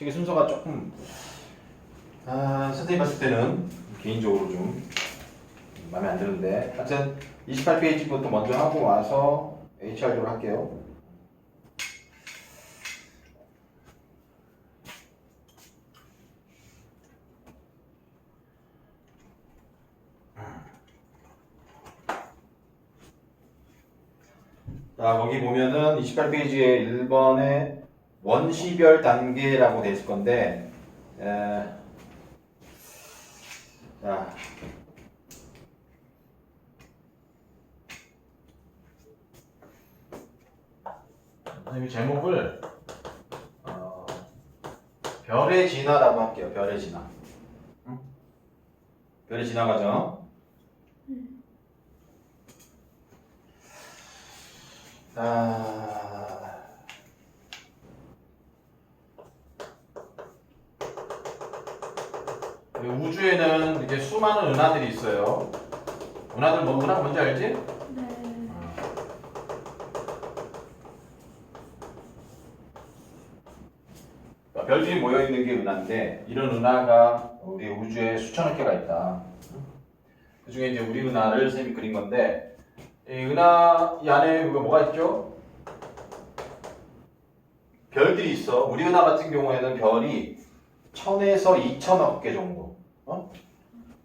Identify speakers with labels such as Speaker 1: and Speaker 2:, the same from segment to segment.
Speaker 1: 되게 순서가 조금 선생님 봤을 때는 개인적으로 좀 마음에 안 드는데 하여튼 28페이지부터 먼저 하고 와서 HR도록 할게요. 자, 거기 보면은 28페이지에 1번에 원시별 단계라고 돼 있을 건데, 자, 선생님이 제목을 별의 진화라고 할게요. 별의 진화. 응? 별의 진화 과정. 우주에는 이렇게 수많은 은하들이 있어요. 은하들 은하 뭔지 알지?
Speaker 2: 네.
Speaker 1: 별들이 모여 있는 게 은하인데 이런 은하가 우리 우주에 수천억 개가 있다. 그 중에 이제 우리 은하를 선생님이 그린 건데 이 은하 이 안에 뭐가 있죠? 별들이 있어. 우리 은하 같은 경우에는 별이 1000에서 2000억 개 정도.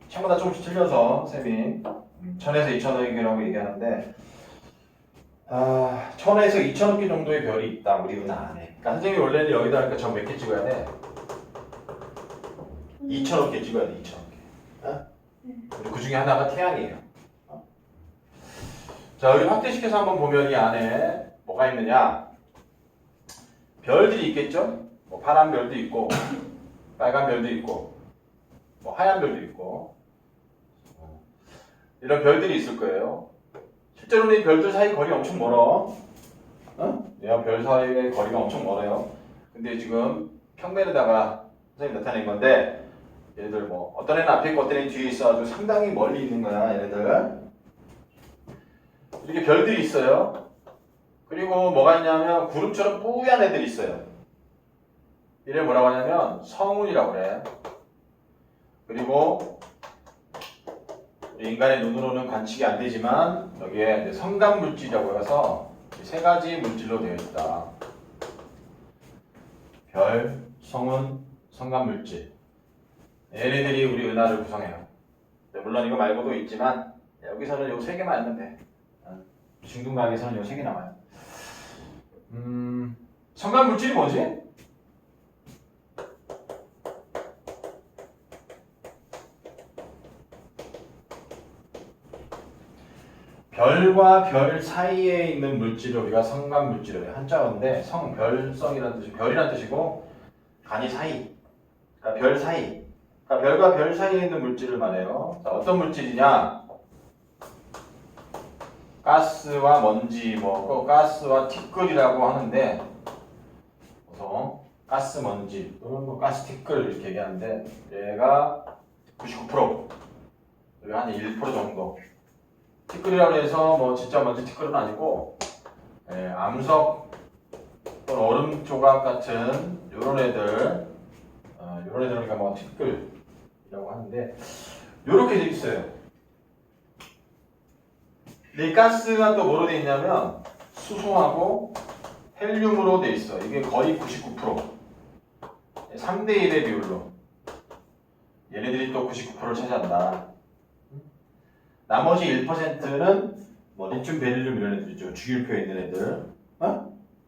Speaker 1: 처음보다 조금씩 틀려서 쌤이 1000에서 2000억 개라고 얘기하는데 1000에서 2000억 개 정도의 별이 있다. 우리 은하 안에. 그러니까 선생님이 원래는 여기다 하니까 저 몇 개 찍어야 돼? 2000억 개 찍어야 돼. 2000억 개. 그리고 그 중에 하나가 태양이에요. 자, 여기 확대시켜서 한번 보면 이 안에 뭐가 있느냐? 별들이 있겠죠? 뭐 파란 별도 있고 빨간 별도 있고 뭐 하얀 별도 있고 이런 별들이 있을 거예요. 실제로는 이 별들 사이 거리 엄청 멀어. 얘와 별 사이의 거리가 엄청 멀어요. 근데 지금 평면에다가 선생님이 나타낸 건데 얘네들 뭐 어떤 애는 앞에 있고 어떤 애는 뒤에 있어 아주 상당히 멀리 있는 거야. 얘네들 이렇게 별들이 있어요. 그리고 뭐가 있냐면 구름처럼 뿌얀 애들이 있어요. 이를 뭐라고 하냐면 성운이라고 그래. 그리고 인간의 눈으로는 관측이 안 되지만 여기에 성간 물질이라고 해서 세 가지 물질로 되어 있다. 별, 성운, 성간 물질. 얘네들이 우리 은하를 구성해요. 물론 이거 말고도 있지만 여기서는 요 세 개만 알면 돼. 중등각에서는 요 세 개 나와요. 성간 물질이 뭐지? 별과 별 사이에 있는 물질을 우리가 성간 물질을 해요. 한자어인데 성별성이라는 뜻이 별이라는 뜻이고 간이 사이, 그러니까 별 사이, 그러니까 별과 별 사이에 있는 물질을 말해요. 자, 어떤 물질이냐? 가스와 먼지, 뭐 가스와 티끌이라고 하는데, 보통 가스 먼지 또는 뭐 가스 티끌 이렇게 얘기하는데, 얘가 99%, 여기 한 1% 정도. 티끌이라고 해서 뭐 진짜 먼지 티끌은 아니고, 암석 또는 얼음 조각 같은 요런 애들, 요런 애들 우리가 뭐 티끌이라고 하는데, 요렇게 돼 있어요. 이 가스가 또 뭐로 돼 있냐면 수소하고 헬륨으로 돼 있어. 이게 거의 99%. 3대 1의 비율로. 얘네들이 또 99%를 차지한다. 나머지 1%는 뭐 리튬, 베릴륨 이런 애들이죠. 주기율표에 있는 애들.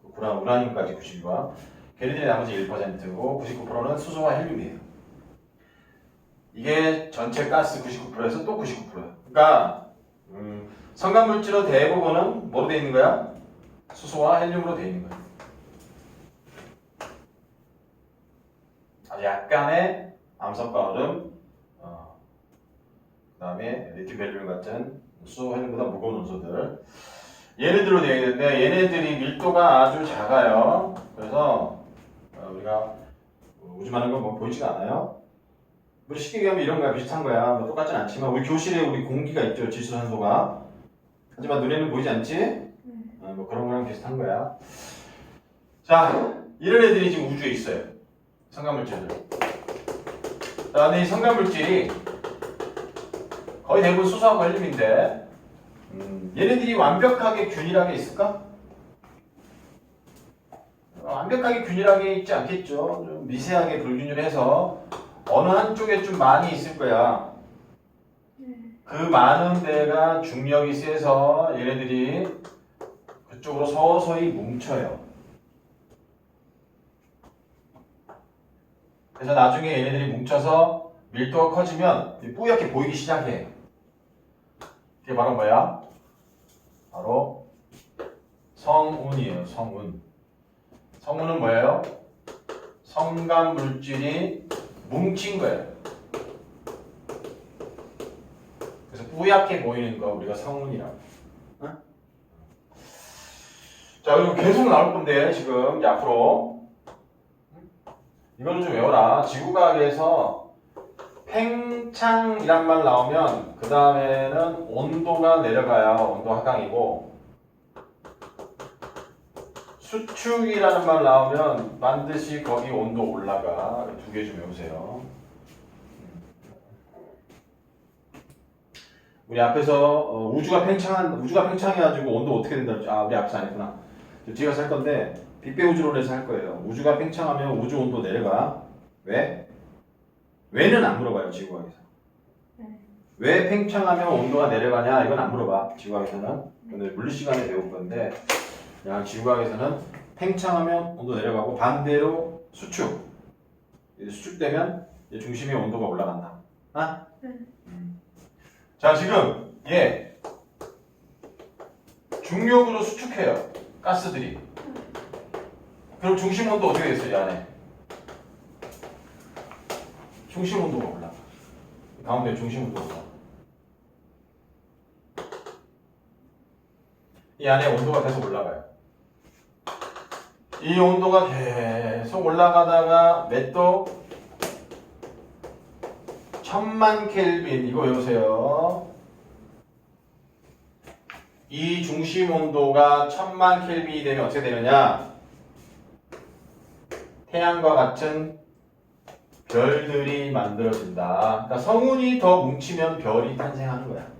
Speaker 1: 우라늄까지 90과. 걔네들이 나머지 1%고 99%는 수소와 헬륨이에요. 이게 전체 가스 99%에서 또 99%예요. 그러니까 성간물질로 대부분은 뭐로 되어 있는 거야? 수소와 헬륨으로 되어 있는 거야. 약간의 암석과 얼음, 그 다음에 리튬, 베릴륨 같은 수소, 헬륨보다 무거운 원소들. 얘네들로 되어 있는데 얘네들이 밀도가 아주 작아요. 그래서 우리가 우주 많은 건 뭐 보이지가 않아요. 우리 쉽게 얘기하면 이런 거야. 비슷한 거야. 뭐 똑같진 않지만 우리 교실에 우리 공기가 있죠. 질소산소가. 하지만 눈에는 보이지 않지? 뭐 그런 거랑 비슷한 거야. 자, 이런 애들이 지금 우주에 있어요. 성간물질들. 자, 근데 이 성간물질이 거의 대부분 수소하고 헬륨인데 얘네들이 완벽하게 균일하게 있을까? 완벽하게 균일하게 있지 않겠죠. 좀 미세하게 불균일해서 어느 한쪽에 좀 많이 있을 거야. 그 많은 데가 중력이 세서 얘네들이 그쪽으로 서서히 뭉쳐요. 그래서 나중에 얘네들이 뭉쳐서 밀도가 커지면 뿌옇게 보이기 시작해. 그게 바로 뭐야? 바로 성운이에요. 성운. 성운은 뭐예요? 성간 물질이 뭉친 거예요. 그래서 뿌옇게 보이는 거 우리가 성운이라고. 응? 자, 그리고 계속 나올 건데 지금 이제 앞으로 이거는 좀 외워라. 지구과학에서 팽창이란 말 나오면 그 다음에는 온도가 내려가야 온도 하강이고, 수축이라는 말 나오면 반드시 거기 온도 올라가. 두 개 좀 외우세요. 우리 앞에서 우주가 팽창해가지고 온도 어떻게 된다 그랬죠? 아, 우리 앞에서 안 했구나. 뒤에 가서 할 건데 빅배우주론에서 할 거예요. 우주가 팽창하면 우주 온도 내려가. 왜? 왜는 안 물어봐요, 지구과학에서. 왜 팽창하면 온도가 내려가냐? 이건 안 물어봐, 지구과학에서는. 오늘 물리 시간에 배울 건데, 그냥 지구과학에서는 팽창하면 온도 내려가고 반대로 수축. 수축되면 중심의 온도가 올라간다. 아? 자, 지금 얘 중력으로 수축해요, 가스들이. 그럼 중심 온도 어떻게 됐어요, 이 안에? 중심 온도가 올라가. 가운데 중심 온도가 올라가. 이 안에 온도가 계속 올라가요. 이 온도가 계속 올라가다가 몇 도? 1000만 켈빈. 이거 외우세요. 이 중심 온도가 1000만 켈빈이 되면 어떻게 되느냐? 태양과 같은 별들이 만들어진다. 그러니까 성운이 더 뭉치면 별이 탄생하는 거야.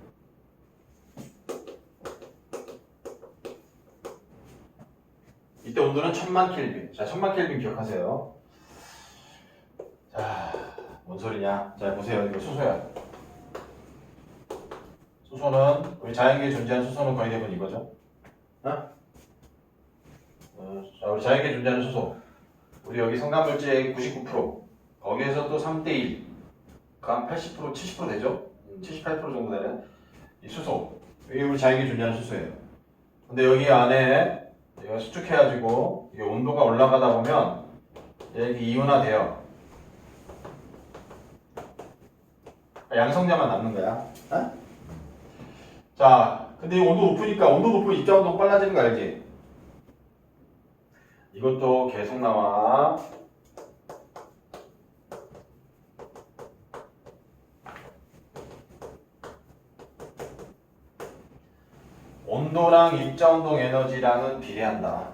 Speaker 1: 이때 온도는 1000만 켈빈. 자, 1000만 켈빈 기억하세요. 자, 뭔 소리냐? 자, 보세요. 이거 수소야. 수소는 우리 자연계에 존재하는 수소는 거의 대부분 이거죠. 자, 우리 자연계에 존재하는 수소. 우리 여기 성간물질의 99%. 거기에서 또 3대1. 그 한 80%, 70% 되죠? 78% 정도 되는 이 수소. 이게 우리 자연계에 존재하는 수소예요. 근데 여기 안에 얘가 수축해가지고 이게 온도가 올라가다 보면 이렇게 이온화돼요. 양성자만 남는 거야. 어? 자, 근데 이 온도 높으니까 온도 높으면 입자 운동 빨라지는 거 알지? 이것도 계속 나와. 온도랑 입자운동 에너지랑은 비례한다.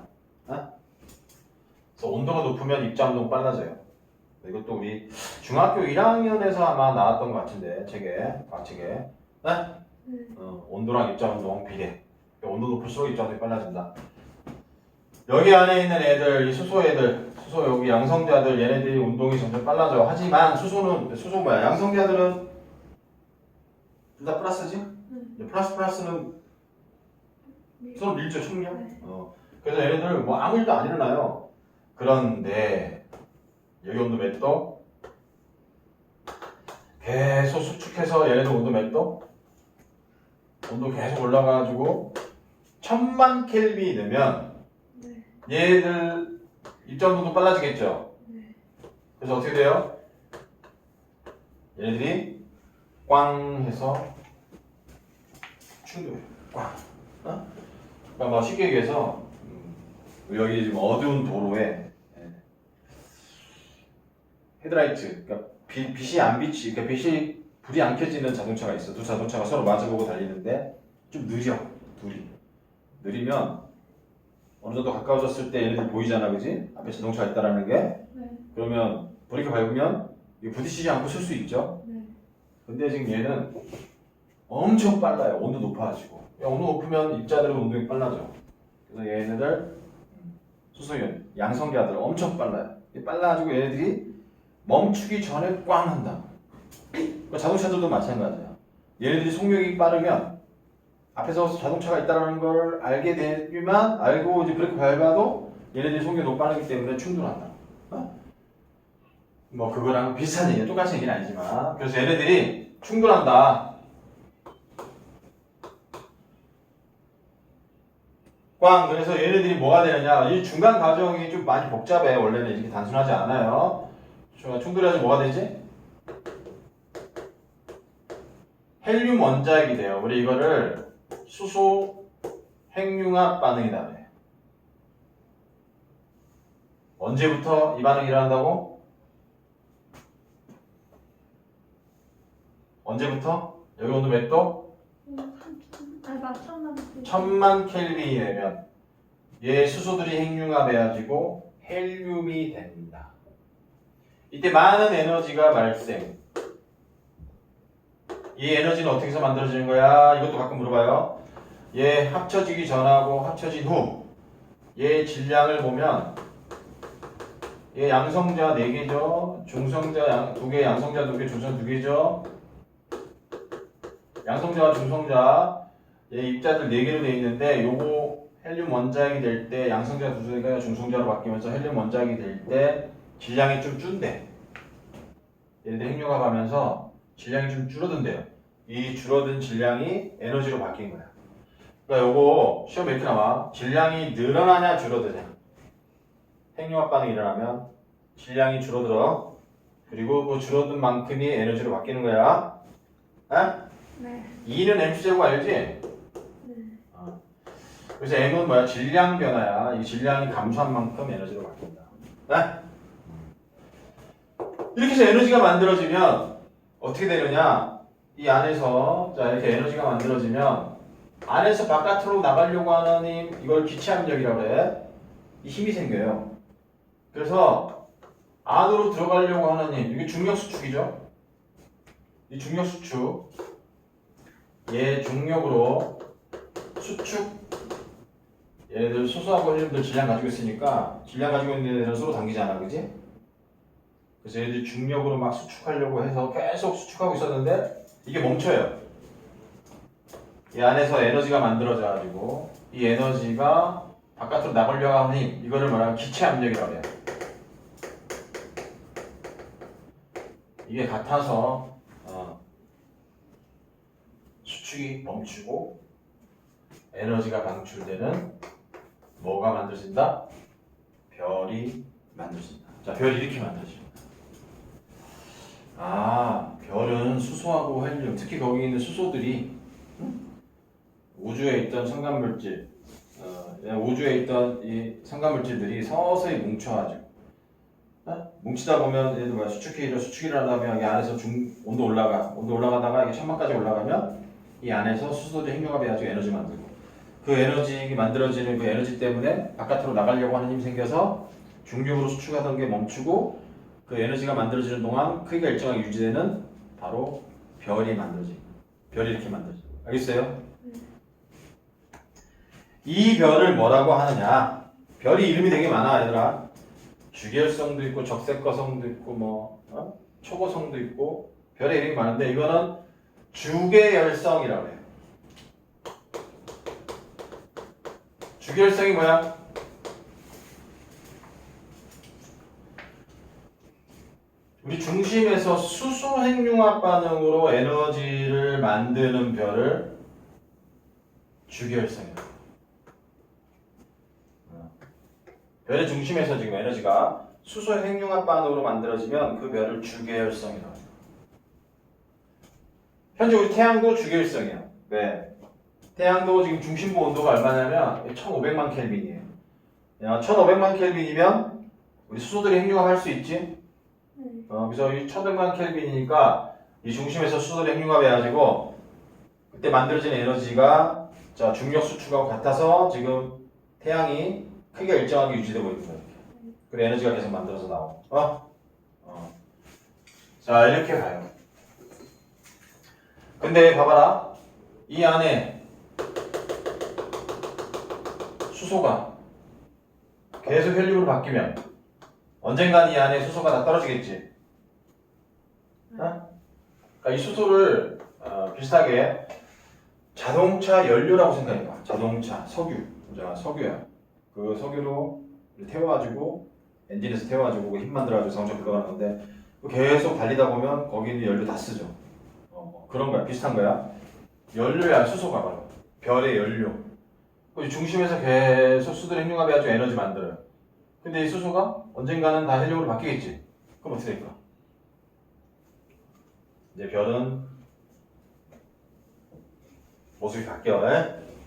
Speaker 1: 어? 그래서 온도가 높으면 입자운동 빨라져요. 이것도 우리 중학교 1학년에서 아마 나왔던 것 같은데, 과책에. 어? 온도랑 입자운동 비례. 온도 높을수록 입자운동이 빨라진다. 여기 안에 있는 애들, 이 수소 애들, 수소 여기 양성자들, 얘네들이 운동이 점점 빨라져. 하지만 수소 뭐야? 양성자들은 둘 다 플러스지? 플러스는 서로 밀죠, 충격. 그래서 얘네들 뭐 아무 일도 안 일어나요. 그런데 여기 온도 몇 도? 계속 수축해서 얘네들 온도 몇 도? 온도 계속 올라가가지고 1000만 켈빈이 되면 얘들 입자운동도 빨라지겠죠. 그래서 어떻게 돼요? 얘네들이 꽝 해서 충돌해요. 꽝. 그러니까 뭐 쉽게 얘기해서 여기 지금 어두운 도로에 헤드라이트, 그러니까 빛이 안 비치, 그러니까 불이 안 켜지는 자동차가 있어. 두 자동차가 서로 마주보고 달리는데 좀 느려, 둘이. 느리면 어느 정도 가까워졌을 때 얘네들 보이잖아, 그지? 앞에 자동차가 있다라는 게. 그러면 브레이크 밟으면 이게 부딪히지 않고 쓸 수 있죠.
Speaker 2: 네.
Speaker 1: 근데 지금 얘는 엄청 빨라요. 온도 높아지고. 온도 높으면 입자들은 운동이 빨라져. 그래서 얘네들 수소이온 양성자들 엄청 빨라요. 빨라가지고 얘네들이 멈추기 전에 꽝 한다. 그러니까 자동차들도 마찬가지야. 얘네들이 속력이 빠르면 앞에서 자동차가 있다는 걸 알게 되지만 알고 이제 브레이크 밟아도 얘네들이 속력이 너무 빠르기 때문에 충돌한다. 뭐 그거랑 비슷한 얘기야. 똑같은 얘기는 아니지만 그래서 얘네들이 충돌한다. 꽝. 그래서 얘네들이 뭐가 되느냐. 이 중간 과정이 좀 많이 복잡해. 원래는 이렇게 단순하지 않아요. 충돌해서 뭐가 되지? 헬륨 원자핵이 돼요. 우리 이거를 수소 핵융합 반응이다 그래. 언제부터 이 반응이 일어난다고? 언제부터? 여기 온도 몇 도?
Speaker 2: 아니 맞췄나 보지.
Speaker 1: 1000만 켈빈이 되면 얘 수소들이 핵융합해가지고 헬륨이 된다. 이때 많은 에너지가 발생. 이 에너지는 어떻게 해서 만들어지는 거야? 이것도 가끔 물어봐요. 얘 합쳐지기 전하고 합쳐진 후 얘 질량을 보면 얘 양성자 4개죠. 중성자 2개, 양성자 2개, 중성 2개죠. 양성자와 중성자 얘 입자들 4개로 되어 있는데 요거 헬륨 원자핵이 될 때 양성자 2개가 중성자로 바뀌면서 헬륨 원자핵이 될 때 질량이 좀 준대. 얘네들 핵융합하면서 질량이 좀 줄어든대요. 이 줄어든 질량이 에너지로 바뀐 거야. 그러니까 요거 시험에 이렇게 나와. 질량이 늘어나냐 줄어드냐. 핵융합 반응이 일어나면 질량이 줄어들어. 그리고 그 줄어든 만큼이 에너지로 바뀌는 거야. 에?
Speaker 2: 네.
Speaker 1: E는 mc제곱 알지?
Speaker 2: 네.
Speaker 1: 그래서 M은 뭐야? 질량 변화야. 이 질량이 감소한 만큼 에너지로 바뀐다. 네? 이렇게 해서 에너지가 만들어지면 어떻게 되느냐? 이 안에서 자 이렇게 에너지가 만들어지면 안에서 바깥으로 나가려고 하는 힘 이걸 기체압력이라고 그래. 이 힘이 생겨요. 그래서 안으로 들어가려고 하는 힘 이게 중력 수축이죠. 이 중력 수축 얘 중력으로 수축 얘네들 소수하고 헬륨들 질량 가지고 있으니까 질량 가지고 있는 애들은 서로 당기지 않아 그지? 그래서 얘들이 중력으로 막 수축하려고 해서 계속 수축하고 있었는데 이게 멈춰요. 이 안에서 에너지가 만들어져 가지고 이 에너지가 바깥으로 나가려고 하는 힘 이거를 말하면 기체압력이라고 해요. 이게 같아서 수축이 멈추고 에너지가 방출되는 뭐가 만들어진다? 별이 만들어진다. 자, 별이 이렇게 만들어집니다. 아, 별은 수소하고 헬륨, 특히 거기 있는 수소들이 우주에 있던 성간물질, 우주에 있던 이 성간물질들이 서서히 뭉쳐가지고 뭉치다 보면 얘들 뭐야 수축이 일어나면 이 안에서 온도 올라가다가 이게 천만까지 올라가면 이 안에서 수소들이 핵융합해가지고 에너지 만들고 그 에너지 만들어지는 그 에너지 때문에 바깥으로 나가려고 하는 힘이 생겨서 중력으로 수축하던 게 멈추고 그 에너지가 만들어지는 동안 크기가 일정하게 유지되는 바로 별이 만들어집니다. 별이 이렇게 만들어집니다. 알겠어요? 이 별을 뭐라고 하느냐? 별이 이름이 되게 많아 얘들아. 주계열성도 있고 적색거성도 있고 뭐 초고성도 있고 별의 이름이 많은데 이거는 주계열성이라고 해요. 주계열성이 뭐야? 우리 중심에서 수소 핵융합 반응으로 에너지를 만드는 별을 주계열성이라고 해요. 별의 중심에서 지금 에너지가 수소 핵융합 반응으로 만들어지면 그 별을 주계열성이라고 해요. 현재 우리 태양도 주계열성이야. 왜? 태양도 지금 중심부 온도가 얼마냐면 1500만 켈빈이에요. 1500만 켈빈이면 우리 수소들이 핵융합할 수 있지? 그래서 이 1500만 켈빈이니까 이 중심에서 수소들이 핵융합해가지고 그때 만들어진 에너지가 자 중력 수축하고 같아서 지금 태양이 크기가 일정하게 유지되고 있는 거예요. 그리고 에너지가 계속 만들어서 나오고. 자, 이렇게 가요. 근데 봐봐라. 이 안에 수소가 계속 헬륨으로 바뀌면 언젠간 이 안에 수소가 다 떨어지겠지. 어? 그러니까 이 수소를 비슷하게 자동차 연료라고 생각해봐. 자동차 석유. 자, 석유야. 그 석유로 태워가지고 엔진에서 태워가지고 힘 만들어가지고 자동차 굴러가는 건데 계속 달리다 보면 거기 있는 연료 다 쓰죠. 그런 거야. 비슷한 거야. 연료야, 수소가 바로. 별의 연료. 그 중심에서 계속 수소들 핵융합해가지고 에너지 만들어요. 근데 이 수소가 언젠가는 다 헬륨으로 바뀌겠지. 그럼 어떻게 될까? 이제 별은 모습이 바뀌어.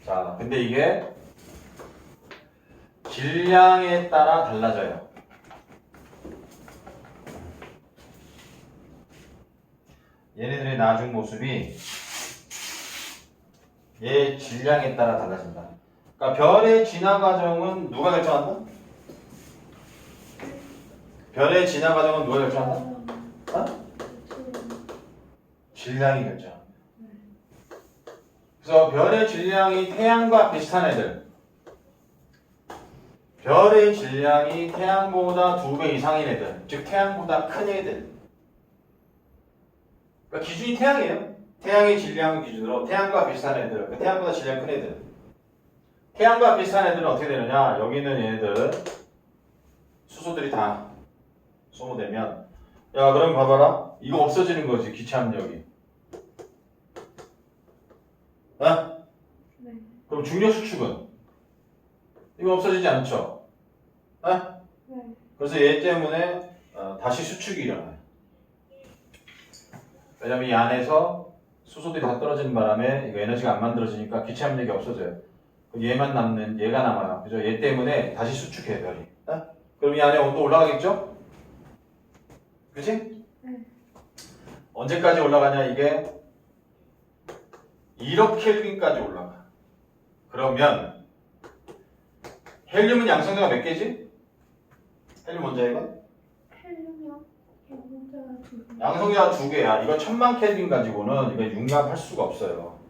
Speaker 1: 자, 근데 이게 질량에 따라 달라져요. 얘네들의 나중 모습이 얘 질량에 따라 달라진다. 그러니까 별의 진화 과정은 누가 결정한다? 별의 진화 과정은 누가 결정한다? 어? 질량이 결정합니다. 그래서 별의 질량이 태양과 비슷한 애들, 별의 질량이 태양보다 2배 이상인 애들, 즉 태양보다 큰 애들. 그러니까 기준이 태양이에요. 태양의 질량 기준으로 태양과 비슷한 애들, 그러니까 태양보다 질량 큰 애들. 태양과 비슷한 애들은 어떻게 되느냐? 여기 있는 얘네들 수소들이 다 소모되면, 야, 그럼 봐봐라. 이거 없어지는 거지, 기체 압력이. 어?
Speaker 2: 네.
Speaker 1: 그럼 중력 수축은? 이거 없어지지 않죠? 어?
Speaker 2: 네.
Speaker 1: 그래서 얘 때문에 다시 수축이 일어나요. 왜냐면 이 안에서 수소들이 다 떨어지는 바람에 이거 에너지가 안 만들어지니까 기체 압력이 없어져요. 그럼 얘만 남는, 얘가 남아요. 그죠? 얘 때문에 다시 수축해요, 별이. 어? 그럼 이 안에 온도 올라가겠죠? 그치?
Speaker 2: 네.
Speaker 1: 언제까지 올라가냐, 이게? 1억 켈빈까지 올라가. 그러면 헬륨은 양성자가 몇 개지? 헬륨 원자핵은?
Speaker 2: 헬륨이요? 양성자가 2개.
Speaker 1: 양성자가 2개야. 이거 1000만 켈빈 가지고는 이거 융합할 수가 없어요.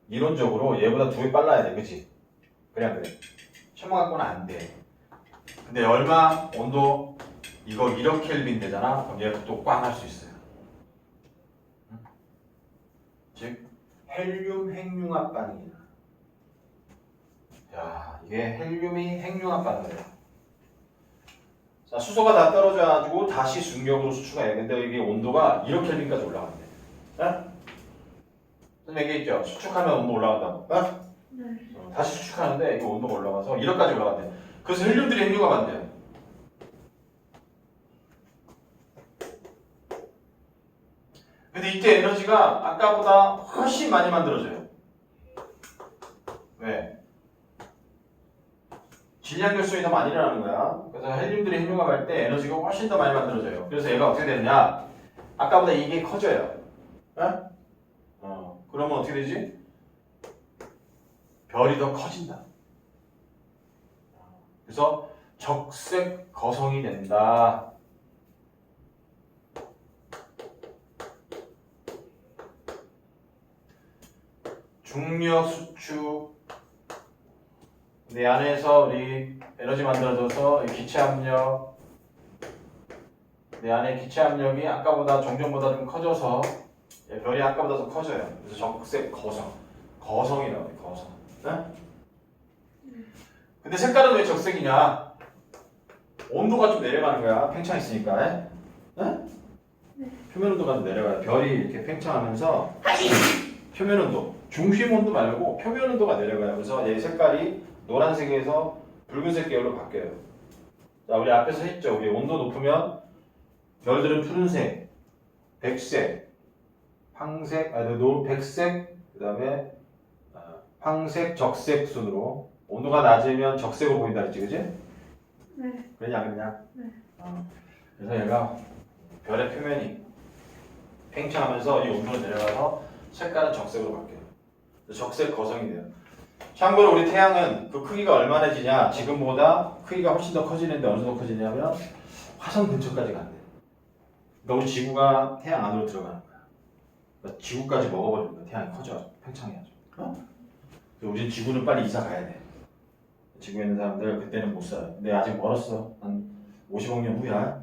Speaker 1: 이론적으로 얘보다 2배 빨라야 돼, 그치? 그래, 그래. 1000만 갖고는 안 돼. 근데 얼마? 온도 이거 1억 켈빈 되잖아. 그럼 얘가 또 꽝 할 수 있어요. 응? 즉 헬륨 핵융합 반응이야. 야, 이게 헬륨이 핵융합 반응이에요. 자, 수소가 다 떨어져가지고 다시 중력으로 수축해요. 근데 이게 온도가 1억 켈빈까지 올라간대. 네? 선생님 얘기했죠? 수축하면 온도 올라간다고.
Speaker 2: 네.
Speaker 1: 다시 수축하는데 이거 온도가 올라가서 1억까지 올라간대. 그래서 헬륨들이 핵융합한대요. 근데 이때 에너지가 아까보다 훨씬 많이 만들어져요. 왜? 질량 결손이 더 많이 일어나는 거야. 그래서 헬륨들이 핵융합할 때 에너지가 훨씬 더 많이 만들어져요. 그래서 얘가 어떻게 되느냐? 아까보다 이게 커져요. 그러면 어떻게 되지? 별이 더 커진다. 그래서 적색 거성이 된다. 중력 수축. 내 안에서 우리 에너지 만들어져서 기체 압력. 내 안에 기체 압력이 아까보다 종전보다 좀 커져서 별이 아까보다 더 커져요. 그래서 적색 거성. 거성이라고 해, 거성. 네? 근데 색깔은 왜 적색이냐? 온도가 좀 내려가는 거야. 팽창했으니까. 네? 표면 온도가 좀 내려가요. 별이 이렇게 팽창하면서 표면 온도, 중심 온도 말고 표면 온도가 내려가요. 그래서 얘 색깔이 노란색에서 붉은색 계열로 바뀌어요. 자, 우리 앞에서 했죠. 우리 온도 높으면 별들은 푸른색, 백색, 황색, 백색, 그 다음에 황색, 적색 순으로 온도가 낮으면 적색으로 보인다 그랬지, 그지?
Speaker 2: 네.
Speaker 1: 그러냐, 그러냐?
Speaker 2: 네.
Speaker 1: 그래서 얘가 별의 표면이 팽창하면서 이 온도가 내려가서 색깔은 적색으로 바뀌어요. 적색 거성이 돼요. 참고로 우리 태양은 그 크기가 얼마나 지냐? 지금보다 크기가 훨씬 더 커지는데 어느 정도 커지냐면 화성 근처까지 간대요. 그러니까 우리 지구가 태양 안으로 들어가는 거야. 그러니까 지구까지 먹어버리는 거야. 태양이 커져가지고 팽창해가지고. 그래서 우리 지구는 빨리 이사 가야 돼. 지구에 있는 사람들 그때는 못 살아. 근데 아직 멀었어. 한 50억 년 후야.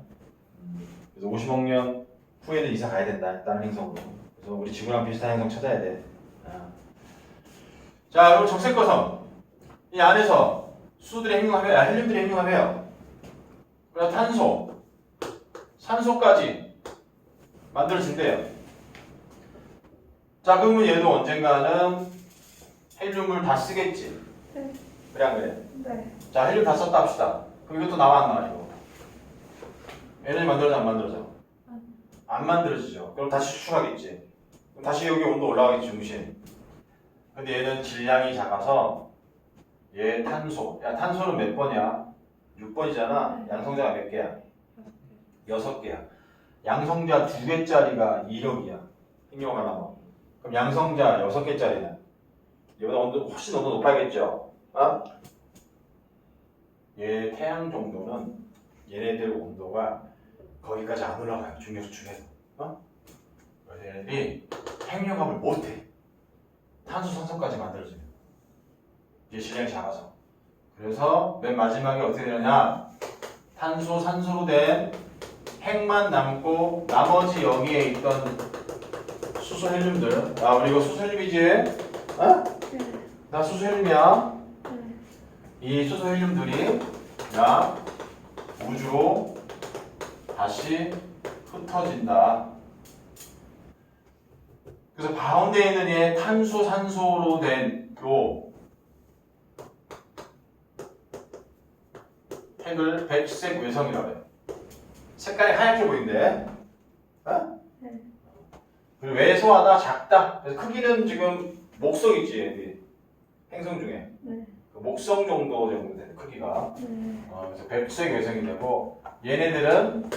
Speaker 1: 그래서 50억 년 후에는 이사 가야 된다. 다른 행성으로. 그래서 우리 지구랑 비슷한 행성 찾아야 돼. 자, 그럼 적색거성. 이 안에서 수들이 행용하며, 헬륨들이 행용하며, 그리고 탄소, 산소까지 만들어진대요. 자, 그러면 얘도 언젠가는 헬륨을 다 쓰겠지.
Speaker 2: 네.
Speaker 1: 그래 안 그래?
Speaker 2: 네.
Speaker 1: 자, 헬륨 다 썼다 합시다. 그럼 이것도 나와 안 나와 이거? 에너지 만들어져 안 만들어져? 안 만들어지죠. 그럼 다시 수축하겠지. 그럼 다시 여기 온도 올라가겠지 중심. 근데 얘는 질량이 작아서 얘 탄소. 야, 탄소는 몇 번이야? 6번이잖아. 양성자가 몇 개야? 6개야. 양성자 2개짜리가 2력이야. 행용을 하면. 그럼 양성자 6개짜리는 얘보다 온도 훨씬 온도 높아야겠죠? 어? 얘 태양 정도는 얘네들 온도가 거기까지 안 올라가요. 중력수축해서. 어? 그래서 얘네들이 핵융합을 못해. 탄소, 산소까지 만들어지면. 이게 질량이 작아서. 그래서 맨 마지막에 어떻게 되느냐? 탄소, 산소로 된 핵만 남고 나머지 여기에 있던 수소 헬륨들. 아, 우리 이거 수소 헬륨이지? 어?
Speaker 2: 네.
Speaker 1: 나 수소 헬륨이야.
Speaker 2: 네.
Speaker 1: 이 수소 헬륨들이 야 우주로 다시 흩어진다. 그래서 가운데 있는 얘 탄소, 산소로 된 요 핵을 백색 외성이라고 해요. 색깔이 하얗게 보이는데, 어?
Speaker 2: 네.
Speaker 1: 그리고 왜소하다, 작다. 그래서 크기는 지금 목성 있지, 여기 행성 중에.
Speaker 2: 네.
Speaker 1: 그 목성 정도 되는 크기가.
Speaker 2: 네.
Speaker 1: 그래서 백색 외성이 되고 얘네들은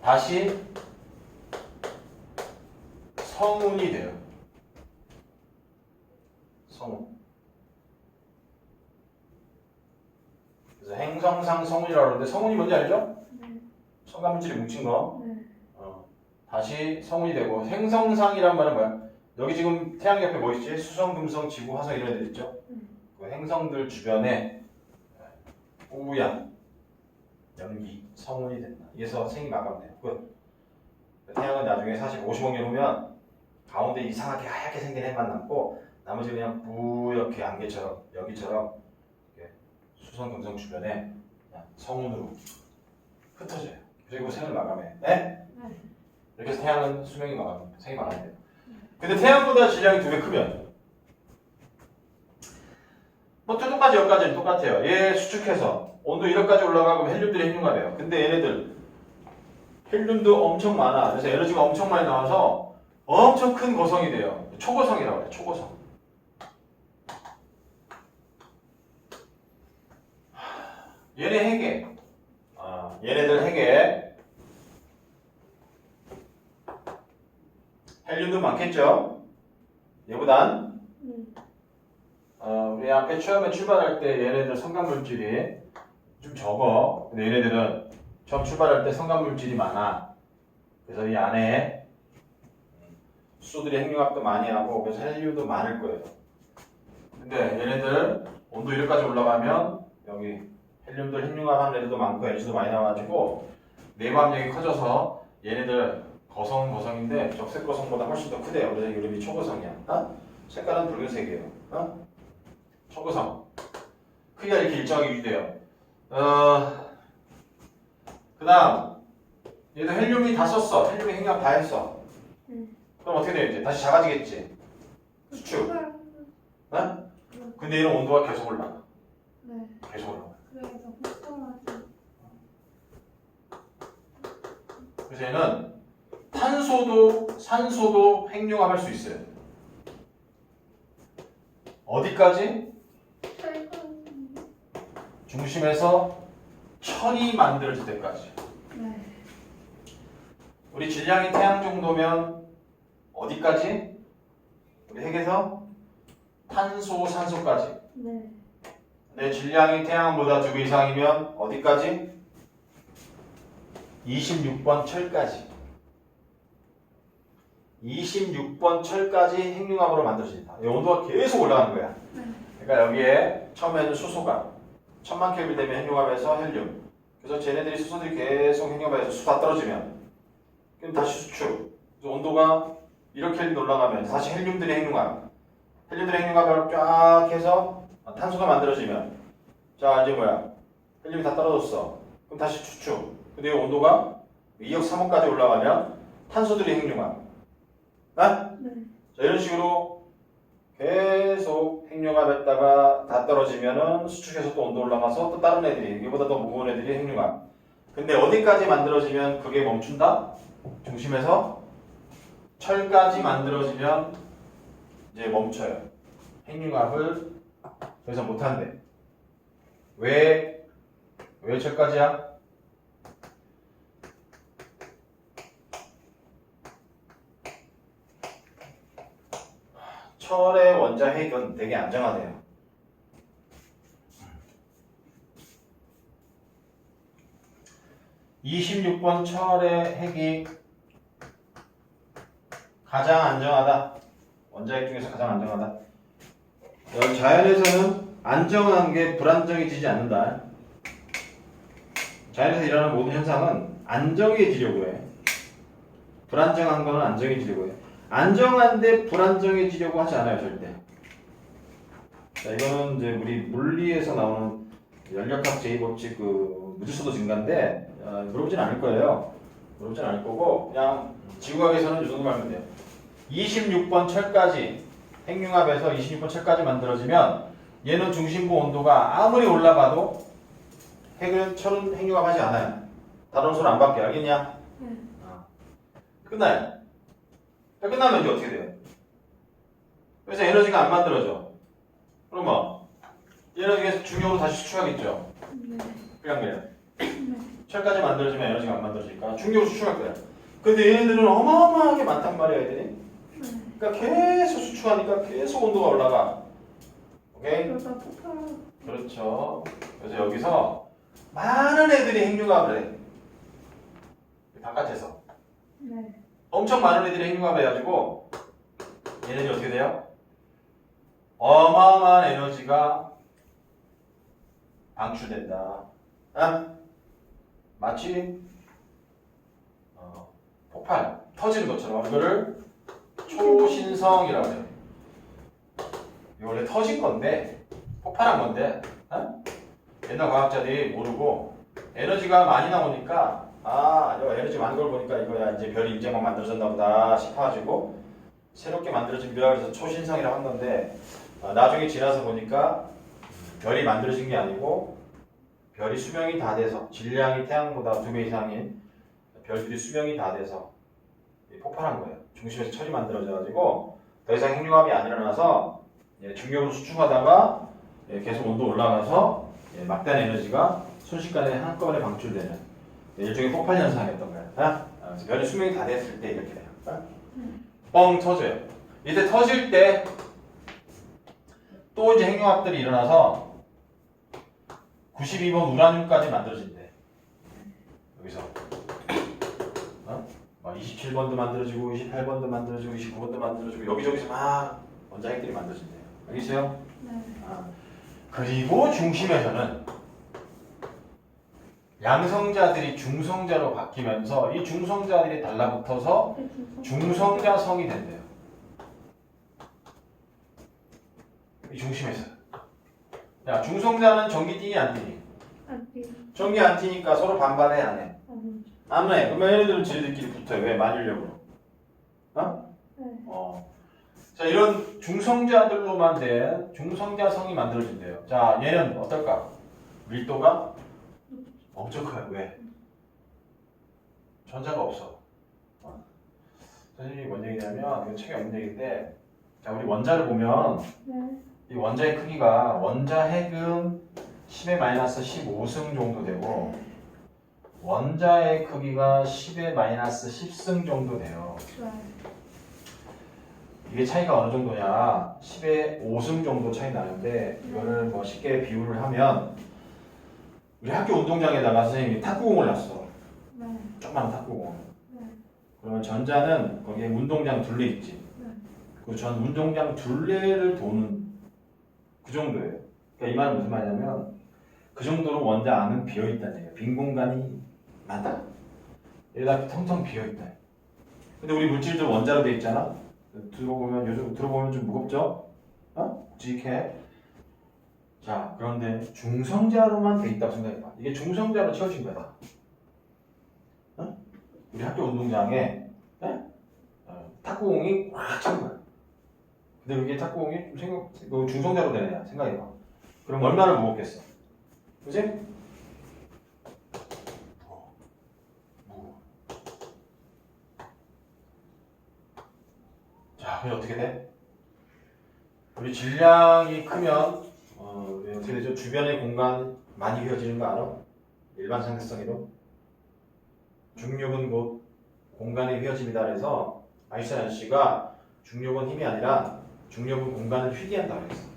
Speaker 1: 다시 성운이 돼요. 성운. 그래서 행성상 성운이라고 그러는데 성운이 뭔지 알죠?
Speaker 2: 네.
Speaker 1: 첨가물질이 뭉친 거.
Speaker 2: 네.
Speaker 1: 다시 성운이 되고 행성상이란 말은 뭐야? 여기 지금 태양 옆에 뭐 있지? 수성, 금성, 지구, 화성 이런 애들 있죠? 그 행성들 주변에 우양, 연기, 성운이 된다. 이래서 생이 마감돼요. 끝. 태양은 나중에 사실 50억 년 후면 가운데 이상하게 하얗게 생긴 핵만 남고 나머지 그냥 뿌옇게 안개처럼 여기처럼 이렇게 수성, 금성 주변에 그냥 성운으로 흩어져요. 그리고 생을 마감해. 네?
Speaker 2: 네.
Speaker 1: 이렇게 해서 태양은 수명이 마감됩니다. 생이 마감돼요. 근데 태양보다 질량이 2배 크면 뭐 똑같이 여기까지는 똑같아요. 얘 수축해서 온도 1억까지 올라가고 헬륨들이 핵융합해요. 근데 얘네들 헬륨도 엄청 많아. 그래서 에너지가 엄청 많이 나와서 엄청 큰 거성이 돼요. 초고성이라고 해요. 초고성. 얘네 핵에 얘네들 핵에 헬륨도 많겠죠? 얘보단 우리 앞에 처음에 출발할 때 얘네들 성간물질이 좀 적어. 근데 얘네들은 처음 출발할 때 성간물질이 많아. 그래서 이 안에 수소들이 핵융합도 많이 하고 그래서 헬륨도 많을 거예요. 근데 얘네들 온도 1까지 올라가면 여기 헬륨들 핵융합하는 애들도 많고 에너지도 많이 나와가지고 내부 압력이 커져서 얘네들 거성인데 적색 거성보다 훨씬 더 크대요. 그래서 이름이 초거성이야. 어? 색깔은 붉은색이에요. 어? 초거성. 크기가 이렇게 일정하게 유지돼요. 그 다음 얘도 헬륨이 다 썼어. 헬륨이 핵융합 다 했어. 그럼 어떻게 돼요 이제? 다시 작아지겠지. 수축. 어? 근데 얘는 온도가 계속 올라가.
Speaker 2: 네.
Speaker 1: 계속 올라가.
Speaker 2: 그래서 흡성하지.
Speaker 1: 그래서 얘는 탄소도 산소도 핵융합할 수 있어요. 어디까지? 중심에서 천이 만들어질 때까지.
Speaker 2: 네.
Speaker 1: 우리 질량이 태양 정도면 어디까지? 우리 핵에서 탄소, 산소까지.
Speaker 2: 네.
Speaker 1: 내 질량이 태양보다 2배 이상이면 어디까지? 26번 철까지 26번 철까지 핵융합으로 만들어진다. 이 온도가 계속 올라가는 거야.
Speaker 2: 네.
Speaker 1: 그러니까 여기에 처음에는 수소가 1000만 켈빈 되면 핵융합에서 헬륨. 그래서 쟤네들이 수소들이 계속 핵융합에서 수다 떨어지면 그럼 다시 수축. 그래서 온도가 1켈빈 올라가면 다시 헬륨들이 핵융합. 헬륨들이 핵융합을 쫙 해서 탄소가 만들어지면 자 이제 뭐야? 헬륨이 다 떨어졌어. 그럼 다시 추축. 근데 이 온도가 2억 3억까지 올라가면 탄소들이 핵융합. 아?
Speaker 2: 네.
Speaker 1: 자, 이런 식으로 계속 핵융합했다가 다 떨어지면은 수축해서 또 온도 올라가서 또 다른 애들이 이보다 더 무거운 애들이 핵융합. 근데 어디까지 만들어지면 그게 멈춘다? 중심에서 철까지 만들어지면 이제 멈춰요. 핵융합을 더 이상 못한대. 왜 철까지야? 철의 원자 핵은 되게 안정하대요. (26번) 철의 핵이 가장 안정하다. 원자 핵 중에서 가장 안정하다. 자연에서는 안정한 게 불안정해지지 않는다. 자연에서 일어나는 모든 현상은 안정해지려고 해. 불안정한 거는 안정해지려고 해. 안정한데 불안정해지려고 하지 않아요, 절대. 자, 이거는 이제 우리 물리에서 나오는 연력학 제2법칙 그 무지수도 증가인데 물어보진 않을 거예요. 물어보진 않을 거고 그냥 지구학에서는 이 정도 알면 돼요. 26번 철까지 핵융합에서 26번 철까지 만들어지면 얘는 중심부 온도가 아무리 올라가도 철은 핵융합하지 않아요. 다른 소리 안 받게 알겠냐?
Speaker 2: 네.
Speaker 1: 끝나요. 끝나면 이제 어떻게 돼요? 그래서 에너지가 안 만들어져. 그럼 뭐? 에너지가 중력으로 다시 수축하겠죠?
Speaker 2: 네.
Speaker 1: 그냥 그래요.
Speaker 2: 네.
Speaker 1: 철까지 만들어지면 에너지가 안 만들어지니까 중력으로 수축할 거야. 근데 얘네들은 어마어마하게 많단 말이야, 애들이.
Speaker 2: 네.
Speaker 1: 그러니까 계속 수축하니까 계속 온도가 올라가. 오케이?
Speaker 2: 그러다 폭발.
Speaker 1: 그렇죠. 그래서 여기서 많은 애들이 핵융합을 해. 바깥에서.
Speaker 2: 네.
Speaker 1: 엄청 많은 애들이 핵융합을 해가지고 얘네들이 어떻게 돼요? 어마어마한 에너지가 방출된다. 마치 폭발, 터지는 것처럼 이거를 초신성이라고 해요. 이거 원래 터진 건데 폭발한 건데 옛날 과학자들이 모르고 에너지가 많이 나오니까 이거 에너지 많은 걸 보니까 이거야 이제 별이 이제 막 만들어졌나 보다 싶어가지고 새롭게 만들어진 별 그래서 초신성이라고 한 건데 나중에 지나서 보니까 별이 만들어진 게 아니고 별이 수명이 다 돼서 질량이 태양보다 2배 이상인 별들이 수명이 다 돼서 폭발한 거예요. 중심에서 철이 만들어져가지고 더 이상 핵융합이 안 일어나서 중력으로 수축하다가 계속 온도 올라가서 막대한 에너지가 순식간에 한꺼번에 방출되는 일종의 폭발 현상이었던 거야. 그래서 별이 수명이 다 됐을 때 이렇게 돼요. 뻥 터져요. 이때 터질 때 또 이제 핵융합들이 일어나서 92번 우라늄까지 만들어진대. 여기서 27번도 만들어지고 28번도 만들어지고 29번도 만들어지고 여기저기서 막 원자 핵들이 만들어진대요. 알겠어요?
Speaker 2: 네.
Speaker 1: 그리고 중심에서는 양성자들이 중성자로 바뀌면서 이 중성자들이 달라붙어서 중성자성이 된대요. 이 중심에서. 야, 중성자는 전기 띠니 안 띠니?
Speaker 2: 안 돼.
Speaker 1: 전기 안 띠니까 서로 반발해 안 해?
Speaker 2: 안 돼.
Speaker 1: 안 해. 그러면 얘네들은 지네들끼리 붙어요. 왜? 만일력으로.
Speaker 2: 네.
Speaker 1: 자, 이런 중성자들로만 된 중성자성이 만들어진대요. 자, 얘는 어떨까? 밀도가 엄청 커요. 왜? 전자가 없어. 선생님이 뭔 얘기냐면, 이거 책에 없는 얘기인데, 자, 우리 원자를 보면,
Speaker 2: 네.
Speaker 1: 이 원자의 크기가, 원자 핵은 10의 마이너스 15승 정도 되고, 원자의 크기가 10의 마이너스 10승 정도 돼요.
Speaker 2: 네.
Speaker 1: 이게 차이가 어느 정도냐? 10의 5승 정도 차이 나는데, 이거를 뭐 쉽게 비유를 하면, 우리 학교 운동장에다가 선생님이 탁구공을 놨어.
Speaker 2: 네.
Speaker 1: 조그만 탁구공.
Speaker 2: 네.
Speaker 1: 그러면 전자는 거기에 운동장 둘레 있지.
Speaker 2: 네.
Speaker 1: 그 전 운동장 둘레를 도는 그 정도예요. 그러니까 이 말은 무슨 말이냐면 그 정도로 원자 안은 비어 있다는 얘기예요. 빈 공간이 많다. 여기다 텅텅 비어 있다. 근데 우리 물질들 원자로 돼 있잖아. 들어보면 요즘 들어보면 좀 무겁죠? 묵직해. 자, 그런데 중성자로만 돼 있다고 생각해봐. 이게 중성자로 채워진 거다. 우리 학교 운동장에 탁구공이 꽉 찬 거야. 근데 그게 탁구공이 중성자로 되느냐 생각해봐. 그럼 얼마나 무겁겠어? 그지? 무거워. 자, 그럼 어떻게 돼? 우리 질량이 크면 어떻게 되죠? 주변의 공간 많이 휘어지는 거 알아? 일반 상대성으로 중력은 곧 공간의 휘어짐이다. 그래서 아인슈타인 아저씨가 중력은 힘이 아니라 중력은 공간을 휘게 한다 그랬어.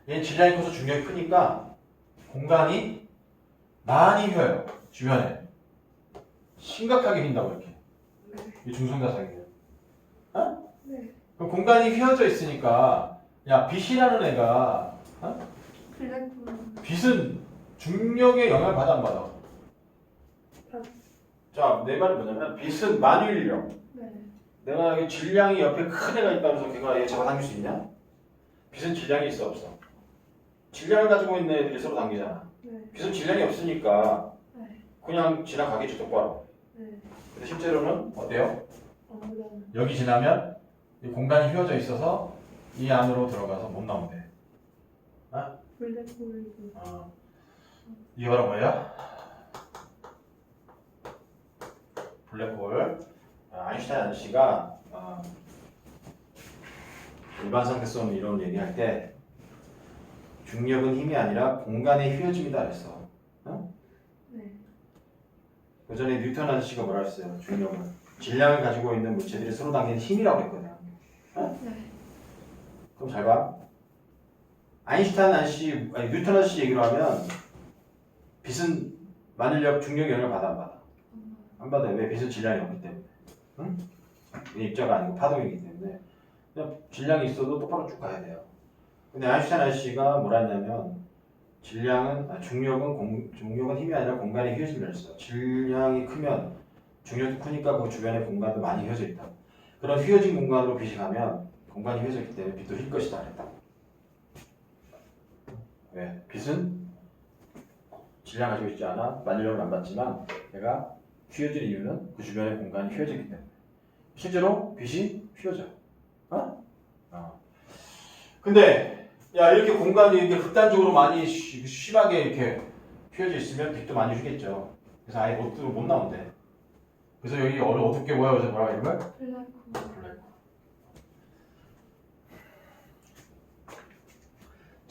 Speaker 1: 얘는 질량이 커서 중력이 크니까 공간이 많이 휘어요. 주변에 심각하게 휜다고 이렇게. 이 중성자석이에요.
Speaker 2: 네.
Speaker 1: 그럼 공간이 휘어져 있으니까 야 빛이라는 애가
Speaker 2: 블랙홀.
Speaker 1: 빛은 중력의 영향을 받아 안 받아?
Speaker 2: 받-
Speaker 1: 자, 내 말이 뭐냐면 빛은 만유인력.
Speaker 2: 네.
Speaker 1: 내가 여기 질량이 옆에 큰 애가 있다고 해서 걔가 얘 잡아당길 수 있냐? 빛은 질량이 있어 없어? 질량을 가지고 있는 애들이 서로 당기잖아.
Speaker 2: 네.
Speaker 1: 빛은 질량이 없으니까
Speaker 2: 네.
Speaker 1: 그냥 지나가겠지 똑바로.
Speaker 2: 네.
Speaker 1: 근데 실제로는 어때요?
Speaker 2: 아무런.
Speaker 1: 여기 지나면 이 공간이 휘어져 있어서 이 안으로 들어가서 못 나온대.
Speaker 2: 블랙홀이고.
Speaker 1: 이게 바로 뭐예요? 블랙홀. 아인슈타인 아저씨가 일반 상대성 이론 얘기할 때 중력은 힘이 아니라 공간의 휘어짐이다 그랬어.
Speaker 2: 네.
Speaker 1: 그 전에 뉴턴 아저씨가 뭐라 했어요? 중력은 질량을 가지고 있는 물체들이 서로 당기는 힘이라고 했거든요.
Speaker 2: 네.
Speaker 1: 그럼 잘 봐. 아인슈타인 아저씨, 아니 뉴턴 아저씨 얘기로 하면 빛은 만일력 중력 영향을 받아 안 받아? 안 받아요. 왜? 빛은 질량이 없기 때문에. 응? 이게 입자가 아니고 파동이기 때문에 그냥 질량이 있어도 똑바로 쭉 가야 돼요. 근데 아인슈타인 아저씨가 뭐라 했냐면 중력은 힘이 아니라 공간의 휘어짐이라 했어. 질량이 크면 중력도 크니까 그 주변의 공간도 많이 휘어져 있다. 그런 휘어진 공간으로 빛이 가면 공간이 휘어져 있기 때문에 빛도 휠 것이다 그랬다. 왜? 빛은 질량 가지고 있지 않아 만일력을 안 받지만 내가 휘어질 이유는 그 주변의 공간이 휘어져 있기 때문에. 실제로 빛이 휘어져. 근데 야 이렇게 공간이 이렇게 극단적으로 많이 심하게 이렇게 휘어져 있으면 빛도 많이 휘겠죠. 그래서 아예 못 나온대. 그래서 여기 어둡게 보여. 그래서 뭐라고 이런 거야?
Speaker 2: 블랙홀.